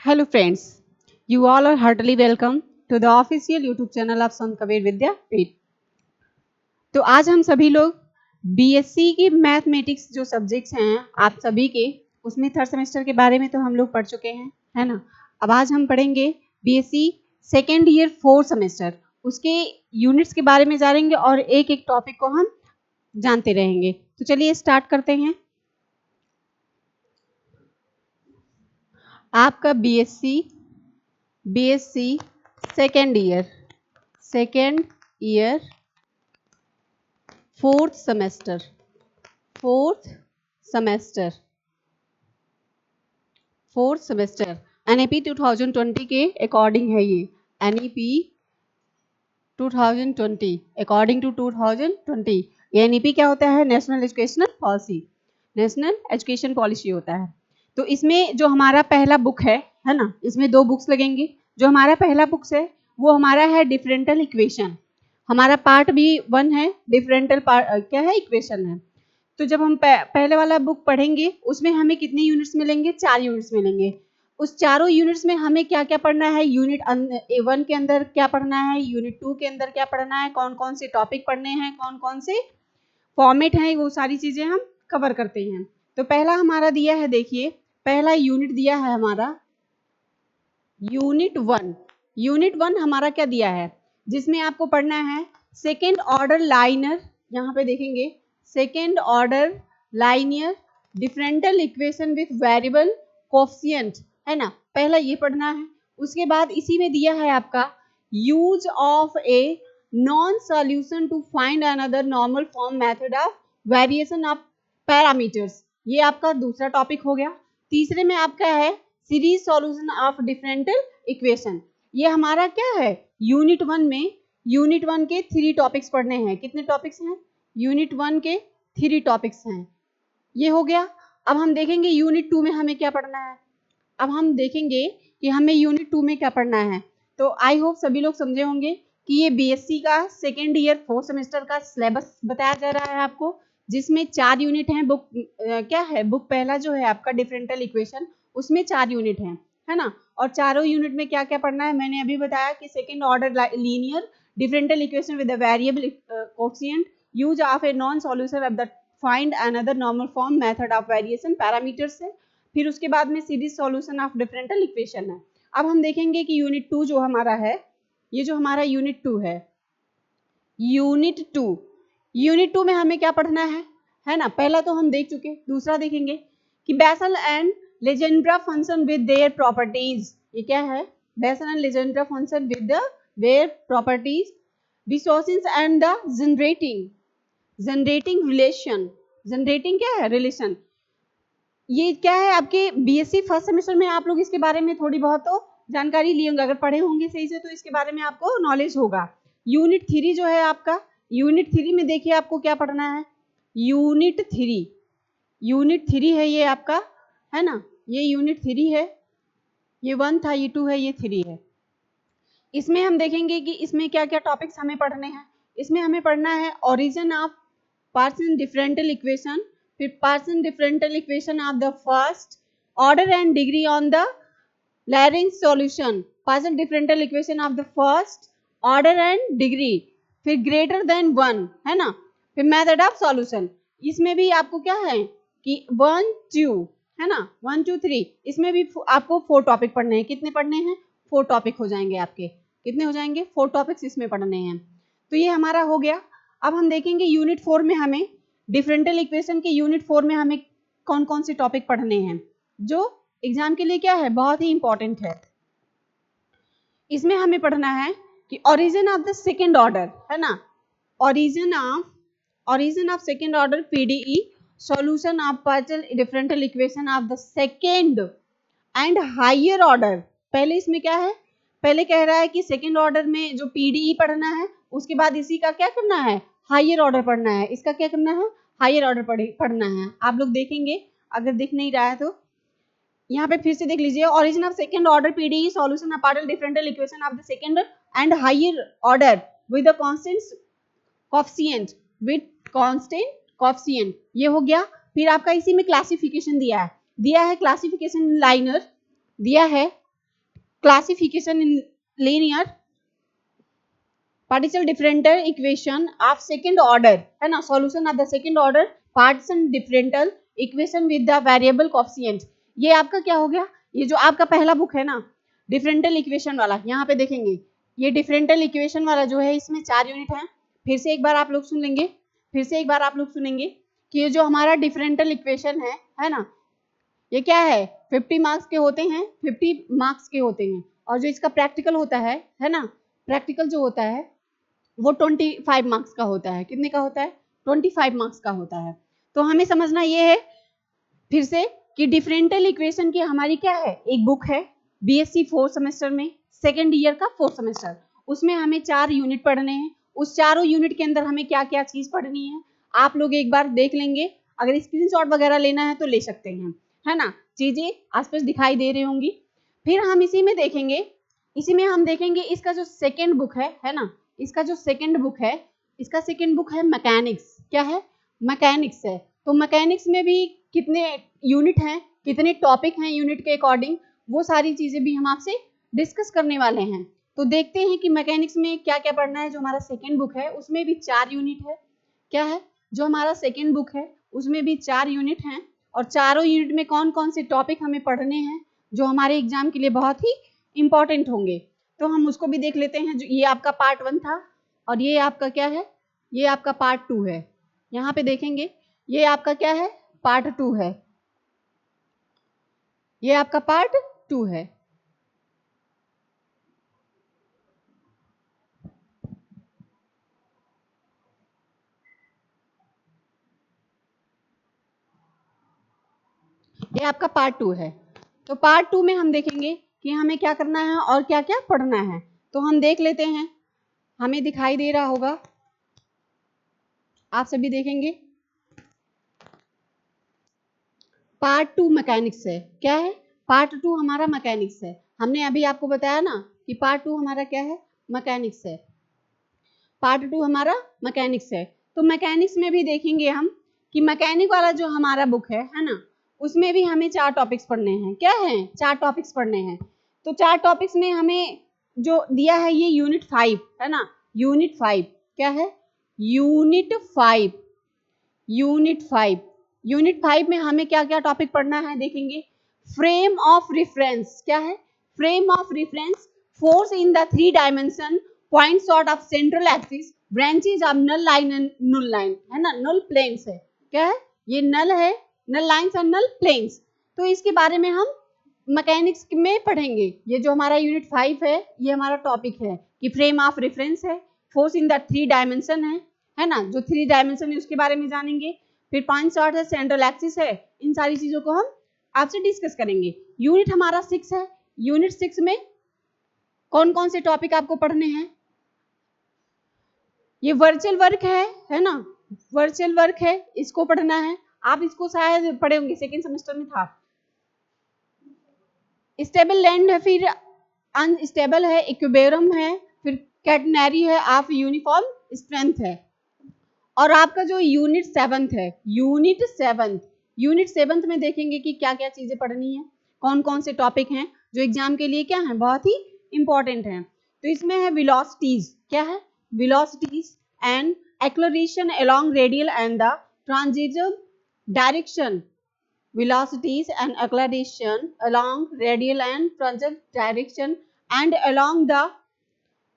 Hello friends, you all are heartily welcome to the official YouTube channel of Sant Kabir Vidyapeeth। तो आज हम सभी लोग BSc की मैथमेटिक्स जो सब्जेक्ट्स हैं आप सभी के, उसमें थर्ड सेमेस्टर के बारे में तो हम लोग पढ़ चुके हैं, है ना। अब आज हम पढ़ेंगे BSc second year fourth semester, उसके यूनिट्स के बारे में जानेंगे और एक एक टॉपिक को हम जानते रहेंगे। तो चलिए स्टार्ट करते हैं। आपका BSc second year fourth semester NEP 2020 के अकॉर्डिंग है। ये एनईपी 2020 अकॉर्डिंग टू 2020। ये एनईपी क्या होता है? नेशनल एजुकेशन पॉलिसी होता है। तो इसमें जो हमारा पहला बुक है ना, इसमें दो बुक्स लगेंगे। जो हमारा पहला बुक्स है वो हमारा है डिफरेंशियल इक्वेशन। हमारा पार्ट भी 1 है, डिफरेंशियल क्या है? इक्वेशन है। तो जब हम पहले वाला बुक पढ़ेंगे उसमें हमें कितने यूनिट्स मिलेंगे? 4 यूनिट्स मिलेंगे। उस चारों यूनिट्स में हमें क्या क्या पढ़ना है? यूनिट 1 के अंदर क्या पढ़ना है, यूनिट 2 के अंदर क्या पढ़ना है, कौन कौन से टॉपिक पढ़ने हैं, कौन कौन से फॉर्मेट हैं, वो सारी चीजें हम कवर करते हैं। तो पहला हमारा दिया है, देखिए पहला यूनिट दिया है हमारा यूनिट 1 हमारा क्या दिया है, जिसमें आपको पढ़ना है सेकेंड ऑर्डर लाइनर। यहाँ पे देखेंगे second order linear differential equation with variable coefficient, है ना। पहला ये पढ़ना है। उसके बाद इसी में दिया है आपका use of a non solution to find another normal form method of variation of parameters. ये आपका दूसरा टॉपिक हो गया। तीसरे में आपका है series solution of differential equation. ये हमारा क्या है? यूनिट 1 के 3 टॉपिक्स पढ़ने हैं। कितने टॉपिक्स हैं? यूनिट 1 के 3 टॉपिक्स हैं। ये हो गया। अब हम देखेंगे यूनिट 2 में हमें क्या पढ़ना है। अब हम देखेंगे कि हमें यूनिट 2 में क्या पढ़ना है। तो आई होप सभी लोग समझे होंगे कि ये बीएससी का सेकेंड ईयर फोर्थ सेमेस्टर का सिलेबस बताया जा रहा है आपको, जिसमें 4 यूनिट हैं। बुक क्या है? बुक पहला जो है आपका डिफरेंशियल इक्वेशन, उसमें 4 यूनिट हैं, है ना। और चारों यूनिट में क्या क्या पढ़ना है मैंने अभी बताया कि second order linear differential equation with the variable coefficient, use of a non solution of the find another normal form method of variation parameters है। फिर उसके बाद में series solution of differential equation है। अब हम देखेंगे कि यूनिट 2 जो हमारा है, ये जो हमारा यूनिट 2 है, यूनिट 2 में हमें क्या पढ़ना है ना। पहला तो हम देख चुके, दूसरा देखेंगे कि Bessel and Legendre function with their properties. ये क्या है? Bessel and Legendre function with their properties, resources and the generating relation. Generating क्या है? रिलेशन। ये क्या है? आपके बीएससी फर्स्ट सेमेस्टर में आप लोग इसके बारे में थोड़ी बहुत तो जानकारी लिए होंगे, अगर पढ़े होंगे सही से तो इसके बारे में आपको नॉलेज होगा। यूनिट 3 जो है आपका, यूनिट 3 में देखिए आपको क्या पढ़ना है। यूनिट 3 है ये आपका, है ना। ये यूनिट 3 है। ये 1 था, ये 2 है, ये 3 है। इसमें हम देखेंगे कि इसमें क्या क्या टॉपिक्स हमें पढ़ने हैं। इसमें हमें पढ़ना है origin of partial differential equation, फिर partial differential equation of the first order and degree on the Lagrange solution, partial differential equation of the first order and degree, फिर ग्रेटर देन 1, है ना। फिर मेथड ऑफ सॉल्यूशन। इसमें भी आपको क्या है कि 1 2, है ना, 1 2 3, इसमें भी आपको 4 टॉपिक पढ़ने हैं। कितने पढ़ने हैं? 4 टॉपिक हो जाएंगे आपके। कितने हो जाएंगे? 4 टॉपिक्स इसमें पढ़ने हैं। तो ये हमारा हो गया। अब हम देखेंगे यूनिट 4 में हमें डिफरेंशियल इक्वेशन के यूनिट 4 में हमें कौन कौन से टॉपिक पढ़ने हैं, जो एग्जाम के लिए क्या है, बहुत ही इंपॉर्टेंट है। इसमें हमें पढ़ना है कि origin of the second order, है ना, origin of second order PDE, solution of partial differential equation of the second and higher order. पहले इसमें क्या है? पहले कह रहा है कि सेकेंड ऑर्डर में जो पीडीई पढ़ना है, उसके बाद इसी का क्या करना है? हायर ऑर्डर पढ़ना है। इसका क्या करना है? हायर ऑर्डर पढ़ना है। आप लोग देखेंगे, अगर दिख नहीं रहा है तो यहाँ पे फिर से देख लीजिए। Origin of second order PDE, solution of partial differential equation of the second and higher order with the constant coefficient. ये हो गया। फिर आपका इसी में क्लासिफिकेशन दिया है क्लासिफिकेशन लाइनर दिया है, classification in linear partial differential equation of second order है ना, solution of the second order partial differential equation with the variable coefficient। ये आपका क्या हो गया, ये जो आपका पहला बुक है ना डिफरेंशियल इक्वेशन वाला, यहाँ पे देखेंगे ये डिफरेंशियल इक्वेशन वाला जो है इसमें 4 यूनिट है। फिर से एक बार आप लोग सुन लेंगे, फिर से एक बार आप लोग सुनेंगे कि ये जो हमारा डिफरेंशियल इक्वेशन है ना, ये क्या है 50 मार्क्स के होते हैं, 50 मार्क्स के होते हैं। और जो इसका प्रैक्टिकल होता है ना, प्रैक्टिकल जो होता है वो 25 मार्क्स का होता है। कितने का होता है, 25 मार्क्स का होता है। तो हमें समझना ये है फिर से कि डिफरेंशियल इक्वेशन की हमारी क्या है, एक बुक है बीएससी 4 सेमेस्टर में, सेकेंड ईयर का 4 सेमेस्टर, उसमें हमें 4 यूनिट पढ़ने हैं। उस चारों यूनिट के अंदर हमें क्या क्या चीज पढ़नी है आप लोग एक बार देख लेंगे, अगर स्क्रीनशॉट वगैरह लेना है तो ले सकते हैं, है ना, चीजें आसपास दिखाई दे रही होंगी। फिर हम इसी में देखेंगे, इसी में हम देखेंगे इसका जो सेकेंड बुक है ना, इसका जो सेकेंड बुक है, इसका सेकेंड बुक है मैकेनिक्स। क्या है, मैकेनिक्स है। तो मैकेनिक्स में भी कितने यूनिट हैं, कितने टॉपिक हैं यूनिट के अकॉर्डिंग, वो सारी चीजें भी हम आपसे डिस्कस करने वाले हैं। तो देखते हैं कि मैकेनिक्स में क्या क्या पढ़ना है। जो हमारा सेकेंड बुक है उसमें भी 4 यूनिट है। क्या है, जो हमारा सेकेंड बुक है उसमें भी 4 यूनिट हैं, और चारों यूनिट में कौन कौन से टॉपिक हमें पढ़ने हैं जो हमारे एग्जाम के लिए बहुत ही इंपॉर्टेंट होंगे। तो हम उसको भी देख लेते हैं। जो ये आपका पार्ट 1 था और ये आपका क्या है, ये आपका पार्ट 2 है। यहाँ पे देखेंगे ये आपका क्या है, पार्ट 2 है, ये आपका पार्ट 2 है। ये आपका पार्ट 2 है। तो पार्ट 2 में हम देखेंगे कि हमें क्या करना है और क्या क्या पढ़ना है। तो हम देख लेते हैं, हमें दिखाई दे रहा होगा, आप सभी देखेंगे पार्ट 2 मैकेनिक्स है। क्या है, पार्ट 2 हमारा मैकेनिक्स है। हमने अभी आपको बताया ना कि पार्ट 2 हमारा क्या है, मैकेनिक्स है। पार्ट 2 हमारा मैकेनिक्स है। तो मैकेनिक्स में भी देखेंगे हम कि मैकेनिक वाला जो हमारा बुक है ना, उसमें भी हमें 4 टॉपिक्स पढ़ने हैं। क्या है, 4 टॉपिक्स पढ़ने हैं। तो 4 टॉपिक्स में हमें जो दिया है ये यूनिट 5 है ना, यूनिट 5 क्या है, यूनिट 5, यूनिट 5, यूनिट 5 में हमें क्या क्या टॉपिक पढ़ना है देखेंगे। Frame of reference. क्या है, frame of reference, force in the 3 dimension, point sort of central axis, branches of null line and null line, है ना, नल प्लेन्स है। क्या है, ये नल है, नल लाइन्स और नल प्लेन्स। तो इसके बारे में हम मैकेनिक्स में पढ़ेंगे। ये जो हमारा यूनिट 5 है ये हमारा टॉपिक है कि फ्रेम ऑफ रेफरेंस है, फोर्स इन द 3 डायमेंशन है ना, जो 3 डायमेंशन है उसके बारे में जानेंगे। फिर पॉइंट सॉर्ट है, सेंट्रल एक्सिस है, इन सारी चीजों को हम आपसे डिस्कस करेंगे। यूनिट हमारा 6 है। यूनिट 6 में कौन कौन से टॉपिक आपको पढ़ने हैं, ये वर्चुअल वर्क है ना, वर्चुअल वर्क है, इसको पढ़ना है। आप इसको शायद पढ़े होंगे, सेकेंड सेमेस्टर में था। स्टेबल लैंड है, फिर अनस्टेबल है, इक्विलिब्रियम है, फिर कैटेनरी है, ऑफ यूनिफॉर्म स्ट्रेंथ है। और आपका जो यूनिट 7 है, यूनिट 7 में देखेंगे कि क्या क्या चीजें पढ़नी है, कौन कौन से टॉपिक हैं जो एग्जाम के लिए क्या है, बहुत ही इंपॉर्टेंट है। तो इसमें है वेलोसिटीज। क्या है, velocities and acceleration along radial and the transitive direction, velocities and acceleration along radial and transit direction and along the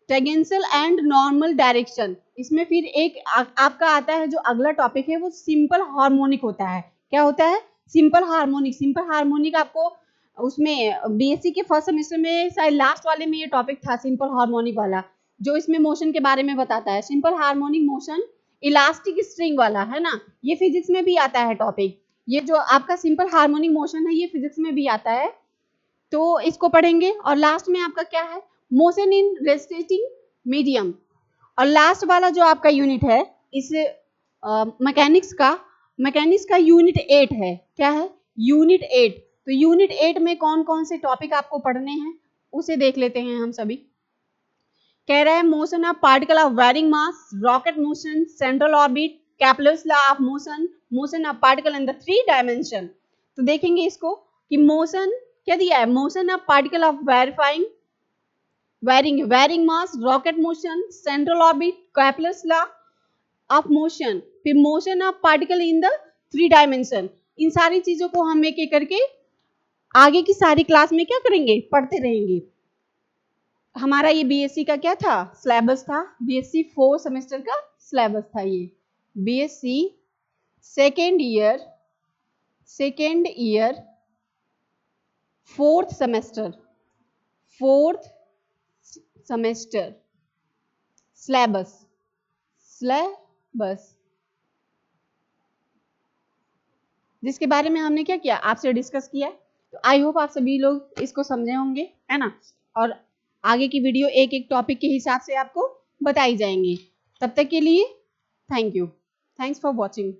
tangential and normal direction। इसमें फिर एक आपका आता है जो अगला टॉपिक है, वो सिंपल हार्मोनिक होता है। क्या होता है, सिंपल हार्मोनिक। सिंपल हार्मोनिक आपको उसमें बीएससी के फर्स्ट सेमेस्टर में शायद लास्ट वाले में ये टॉपिक था, सिंपल हार्मोनिक वाला, जो इसमें मोशन के बारे में बताता है। Simple harmonic motion elastic string वाला है ना, ये फिजिक्स में भी आता है टॉपिक। ये जो आपका सिंपल हार्मोनिक मोशन है ये फिजिक्स में भी आता है, तो इसको पढ़ेंगे। और लास्ट में आपका क्या है, मोशन इन रेस्टेटिंग मीडियम। और लास्ट वाला जो आपका यूनिट है इस मैकेनिक्स का यूनिट 8 है। क्या है, यूनिट 8। तो यूनिट 8 में कौन कौन से टॉपिक आपको पढ़ने हैं उसे देख लेते हैं हम सभी। कह रहा है motion of particle of varying mass, rocket motion, central orbit, Kepler's law of motion, motion of particle in the 3 dimension. तो देखेंगे इसको कि मोशन क्या दिया है, motion of particle of verifying varying mass, rocket motion, central orbit, Kepler's law of motion, फिर motion of particle in the 3 dimension. इन सारी चीजों को हम एक एक करके आगे की सारी क्लास में क्या करेंगे, पढ़ते रहेंगे। हमारा ये बीएससी का क्या था, सिलेबस था, बीएससी 4 सेमेस्टर का सिलेबस था ये। BSc second year 4th semester syllabus जिसके बारे में हमने क्या किया, आपसे डिस्कस किया। तो आई होप आप सभी लोग इसको समझे होंगे, है ना। और आगे की वीडियो एक एक टॉपिक के हिसाब से आपको बताई जाएंगी। तब तक के लिए thank you, thanks for watching.